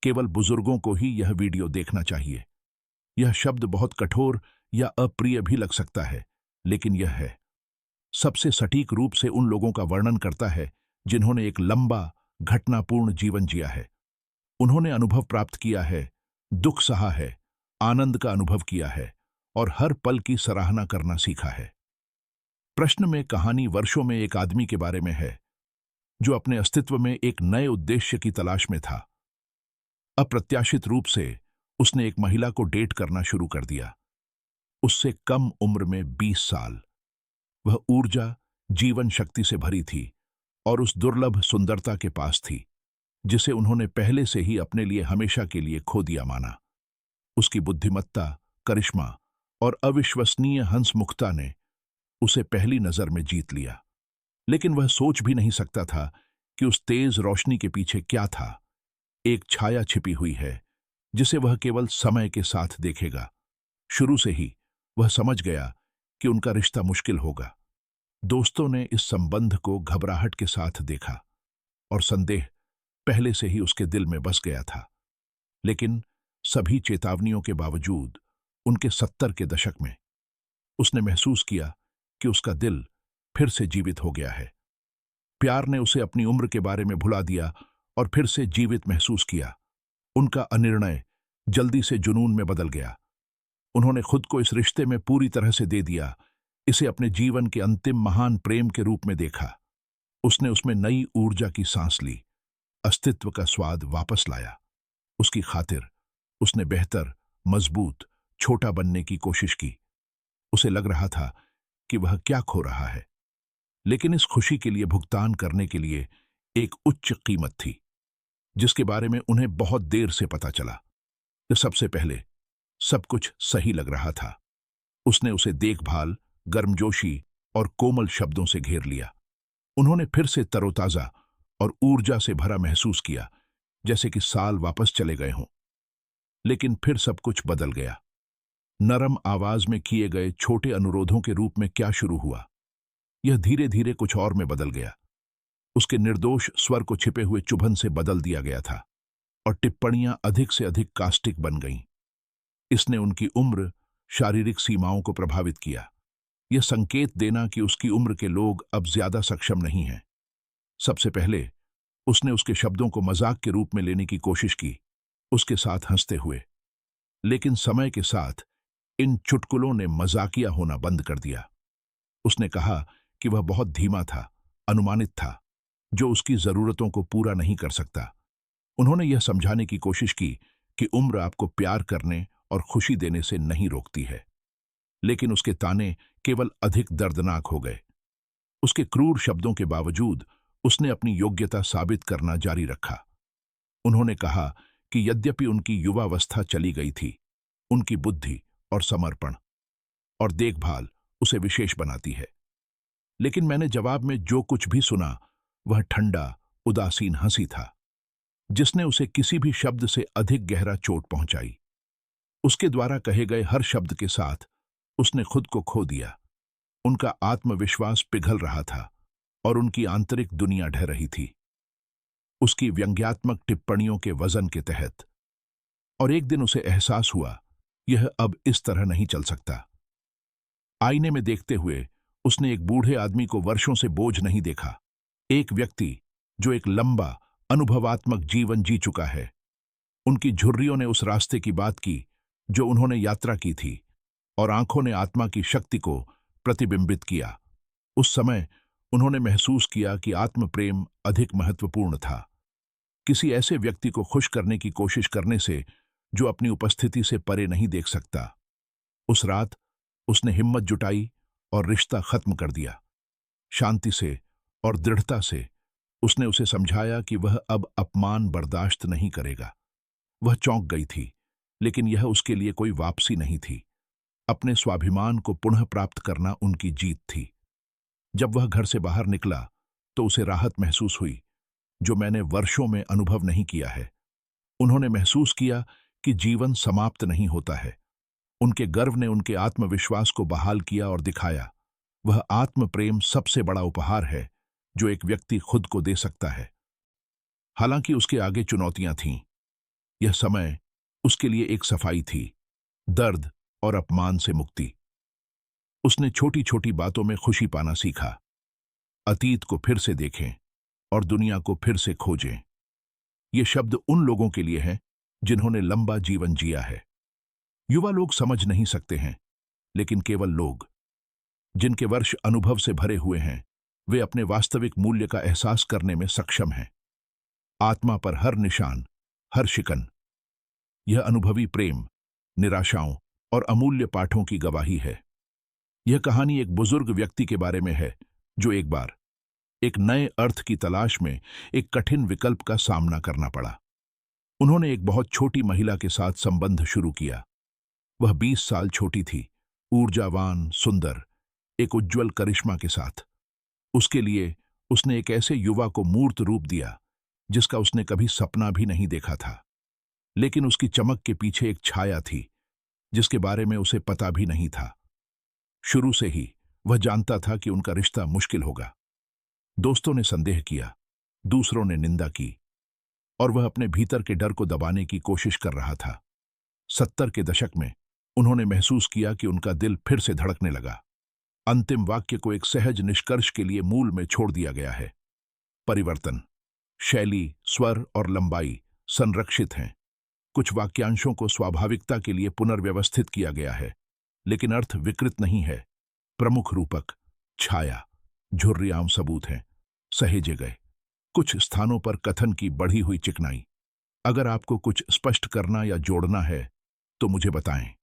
केवल बुजुर्गों को ही यह वीडियो देखना चाहिए। यह शब्द बहुत कठोर या अप्रिय भी लग सकता है, लेकिन यह है सबसे सटीक रूप से उन लोगों का वर्णन करता है जिन्होंने एक लंबा, घटनापूर्ण जीवन जिया है। उन्होंने अनुभव प्राप्त किया है, दुख सहा है, आनंद का अनुभव किया है और हर पल की सराहना करना सीखा है। प्रश्न में कहानी वर्षों में एक आदमी के बारे में है जो अपने अस्तित्व में एक नए उद्देश्य की तलाश में था। अप्रत्याशित रूप से उसने एक महिला को डेट करना शुरू कर दिया। उससे कम उम्र में 20 साल। वह ऊर्जा, जीवन शक्ति से भरी थी और उस दुर्लभ सुंदरता के पास थी जिसे उन्होंने पहले से ही अपने लिए हमेशा के लिए खो दिया माना। उसकी बुद्धिमत्ता, करिश्मा और अविश्वसनीय हंसमुखता ने उसे पहली नजर में जीत लिया, लेकिन वह सोच भी नहीं सकता था कि उस तेज रोशनी के पीछे क्या था। एक छाया छिपी हुई है जिसे वह केवल समय के साथ देखेगा। शुरू से ही वह समझ गया कि उनका रिश्ता मुश्किल होगा। दोस्तों ने इस संबंध को घबराहट के साथ देखा और संदेह पहले से ही उसके दिल में बस गया था। लेकिन सभी चेतावनियों के बावजूद उनके 70 के दशक में उसने महसूस किया कि उसका दिल फिर से जीवित हो गया है। प्यार ने उसे अपनी उम्र के बारे में भुला दिया और फिर से जीवित महसूस किया। उनका अनिर्णय जल्दी से जुनून में बदल गया। उन्होंने खुद को इस रिश्ते में पूरी तरह से दे दिया, इसे अपने जीवन के अंतिम महान प्रेम के रूप में देखा। उसने उसमें नई ऊर्जा की सांस ली, अस्तित्व का स्वाद वापस लाया। उसकी खातिर उसने बेहतर, मजबूत, छोटा बनने की कोशिश की। उसे लग रहा था कि वह क्या खो रहा है, लेकिन इस खुशी के लिए भुगतान करने के लिए एक उच्च कीमत थी जिसके बारे में उन्हें बहुत देर से पता चला। कि सबसे पहले सब कुछ सही लग रहा था। उसने उसे देखभाल, गर्मजोशी और कोमल शब्दों से घेर लिया। उन्होंने फिर से तरोताजा और ऊर्जा से भरा महसूस किया, जैसे कि साल वापस चले गए हों। लेकिन फिर सब कुछ बदल गया। नरम आवाज में किए गए छोटे अनुरोधों के रूप में क्या शुरू हुआ, यह धीरे धीरे कुछ और में बदल गया। उसके निर्दोष स्वर को छिपे हुए चुभन से बदल दिया गया था और टिप्पणियां अधिक से अधिक कास्टिक बन गईं। इसने उनकी उम्र, शारीरिक सीमाओं को प्रभावित किया, यह संकेत देना कि उसकी उम्र के लोग अब ज्यादा सक्षम नहीं हैं। सबसे पहले उसने उसके शब्दों को मजाक के रूप में लेने की कोशिश की, उसके साथ हंसते हुए। लेकिन समय के साथ इन चुटकुलों ने मजाकिया होना बंद कर दिया। उसने कहा कि वह बहुत धीमा था, अनुमानित था, जो उसकी जरूरतों को पूरा नहीं कर सकता। उन्होंने यह समझाने की कोशिश की कि उम्र आपको प्यार करने और खुशी देने से नहीं रोकती है। लेकिन उसके ताने केवल अधिक दर्दनाक हो गए। उसके क्रूर शब्दों के बावजूद उसने अपनी योग्यता साबित करना जारी रखा। उन्होंने कहा कि यद्यपि उनकी युवावस्था चली गई थी, उनकी बुद्धि और समर्पण और देखभाल उसे विशेष बनाती है। लेकिन मैंने जवाब में जो कुछ भी सुना वह ठंडा, उदासीन हंसी था, जिसने उसे किसी भी शब्द से अधिक गहरा चोट पहुंचाई। उसके द्वारा कहे गए हर शब्द के साथ उसने खुद को खो दिया। उनका आत्मविश्वास पिघल रहा था और उनकी आंतरिक दुनिया ढह रही थी उसकी व्यंग्यात्मक टिप्पणियों के वजन के तहत। और एक दिन उसे एहसास हुआ, यह अब इस तरह नहीं चल सकता। आईने में देखते हुए उसने एक बूढ़े आदमी को वर्षों से बोझ नहीं देखा, एक व्यक्ति जो एक लंबा, अनुभवात्मक जीवन जी चुका है। उनकी झुर्रियों ने उस रास्ते की बात की जो उन्होंने यात्रा की थी और आंखों ने आत्मा की शक्ति को प्रतिबिंबित किया। उस समय उन्होंने महसूस किया कि आत्म प्रेम अधिक महत्वपूर्ण था, किसी ऐसे व्यक्ति को खुश करने की कोशिश करने से जो अपनी उपस्थिति से परे नहीं देख सकता। उस रात उसने हिम्मत जुटाई और रिश्ता खत्म कर दिया। शांति से और दृढ़ता से उसने उसे समझाया कि वह अब अपमान बर्दाश्त नहीं करेगा। वह चौंक गई थी, लेकिन यह उसके लिए कोई वापसी नहीं थी। अपने स्वाभिमान को पुनः प्राप्त करना उनकी जीत थी। जब वह घर से बाहर निकला तो उसे राहत महसूस हुई जो मैंने वर्षों में अनुभव नहीं किया है। उन्होंने महसूस किया कि जीवन समाप्त नहीं होता है। उनके गर्व ने उनके आत्मविश्वास को बहाल किया और दिखाया, वह आत्म प्रेम सबसे बड़ा उपहार है जो एक व्यक्ति खुद को दे सकता है। हालांकि उसके आगे चुनौतियां थीं। यह समय उसके लिए एक सफाई थी, दर्द और अपमान से मुक्ति। उसने छोटी छोटी बातों में खुशी पाना सीखा। अतीत को फिर से देखें और दुनिया को फिर से खोजें। ये शब्द उन लोगों के लिए हैं जिन्होंने लंबा जीवन जिया है। युवा लोग समझ नहीं सकते हैं, लेकिन केवल लोग जिनके वर्ष अनुभव से भरे हुए हैं, वे अपने वास्तविक मूल्य का एहसास करने में सक्षम हैं। आत्मा पर हर निशान, हर शिकन, यह अनुभवी प्रेम, निराशाओं और अमूल्य पाठों की गवाही है। यह कहानी एक बुजुर्ग व्यक्ति के बारे में है जो एक बार एक नए अर्थ की तलाश में एक कठिन विकल्प का सामना करना पड़ा। उन्होंने एक बहुत छोटी महिला के साथ संबंध शुरू किया। वह 20 साल छोटी थी, ऊर्जावान, सुंदर, एक उज्जवल करिश्मा के साथ। उसके लिए उसने एक ऐसे युवा को मूर्त रूप दिया जिसका उसने कभी सपना भी नहीं देखा था। लेकिन उसकी चमक के पीछे एक छाया थी जिसके बारे में उसे पता भी नहीं था। शुरू से ही वह जानता था कि उनका रिश्ता मुश्किल होगा। दोस्तों ने संदेह किया, दूसरों ने निंदा की, और वह अपने भीतर के डर को दबाने की कोशिश कर रहा था। 70 के दशक में उन्होंने महसूस किया कि उनका दिल फिर से धड़कने लगा। अंतिम वाक्य को एक सहज निष्कर्ष के लिए मूल में छोड़ दिया गया है। परिवर्तन, शैली, स्वर और लंबाई संरक्षित हैं। कुछ वाक्यांशों को स्वाभाविकता के लिए पुनर्व्यवस्थित किया गया है, लेकिन अर्थ विकृत नहीं है। प्रमुख रूपक, छाया, झुर्री आम सबूत हैं, सहेजे गए। कुछ स्थानों पर कथन की बढ़ी हुई चिकनाई। अगर आपको कुछ स्पष्ट करना या जोड़ना है तो मुझे बताएं।